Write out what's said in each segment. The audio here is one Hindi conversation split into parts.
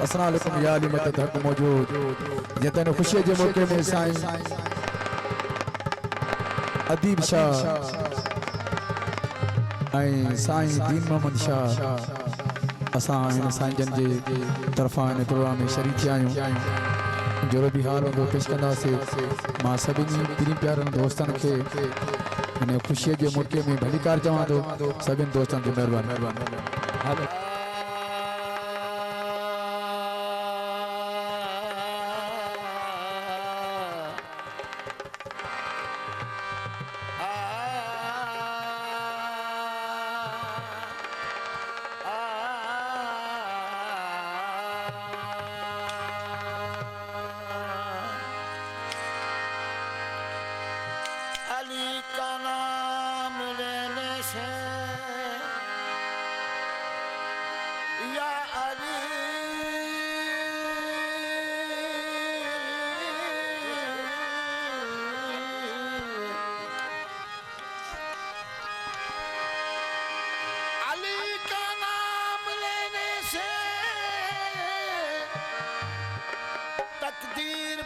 अस्सलाम वालेकुम या अली मदद हक मौजूद जतन खुशी के मौके में साईं अदीब शाह आई साईं दीन मोहम्मद शाह असां साईं जन जे तरफा इन प्रोग्राम में शरीक आहियूं जो भी हाल होंदो पेश कंदासीं मां सभिनी प्री प्यारनि दोस्तनि खे इन खुशी के मौके में भलीकार चवां थो सभिनी दोस्तनि खे महिरबानी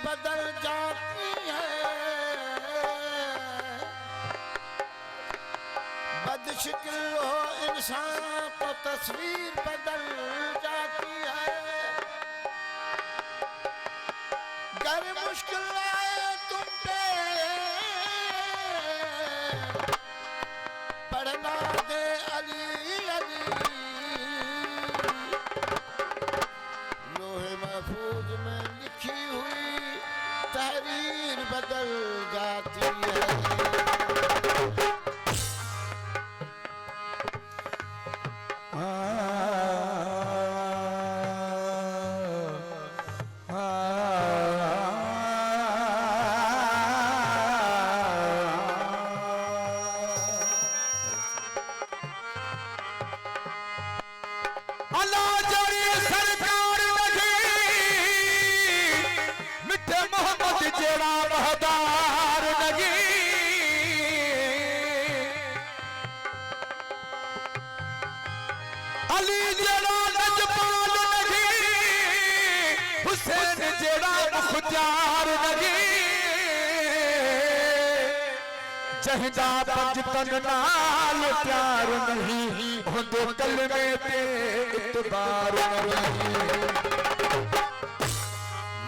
बदल जाती है, बदशक्ल हो इंसान तो तस्वीर बदल जाती है। गर मुश्किल आए तुम पे पढ़ना दे अली अली, लोहे महफूज में लिखी हुई तहरीर बदल जाती है। जहिदा पंजतन नाल प्यार नहीं होंदे कलमे ते इतबार नहीं।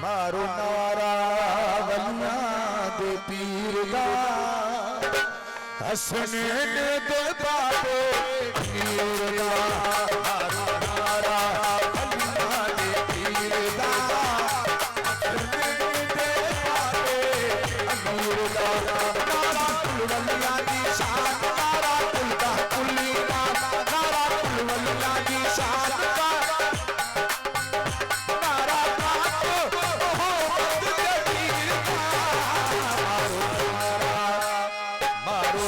मारो नारा वलियां दे पीर दा हसनैन दे बाबे पीर दा। मारो नारा वलियां दे पीर दा हसनैन दे बाबे पीर दा। वलिया की शान नारा कुलदा कुली नारा वलिया की शान नारा मारो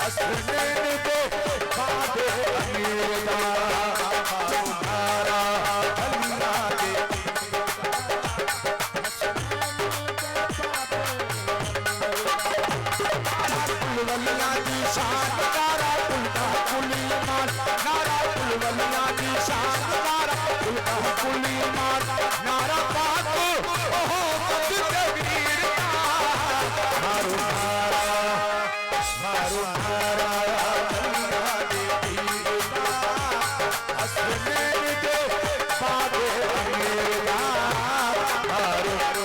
हसनैन दे बाबे अमीर दा। वलिया की शान नारा कुलदा कुली नारा वलिया की शान नारा कुलदा कुली नारा पाक ओहो मत कबीर का। मारो नारा वलिया दे पीर दा हसनैन दे बाबे अमीर दा। मारो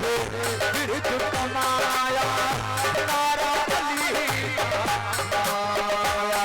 है बिरद कमाया नारा अली का आया।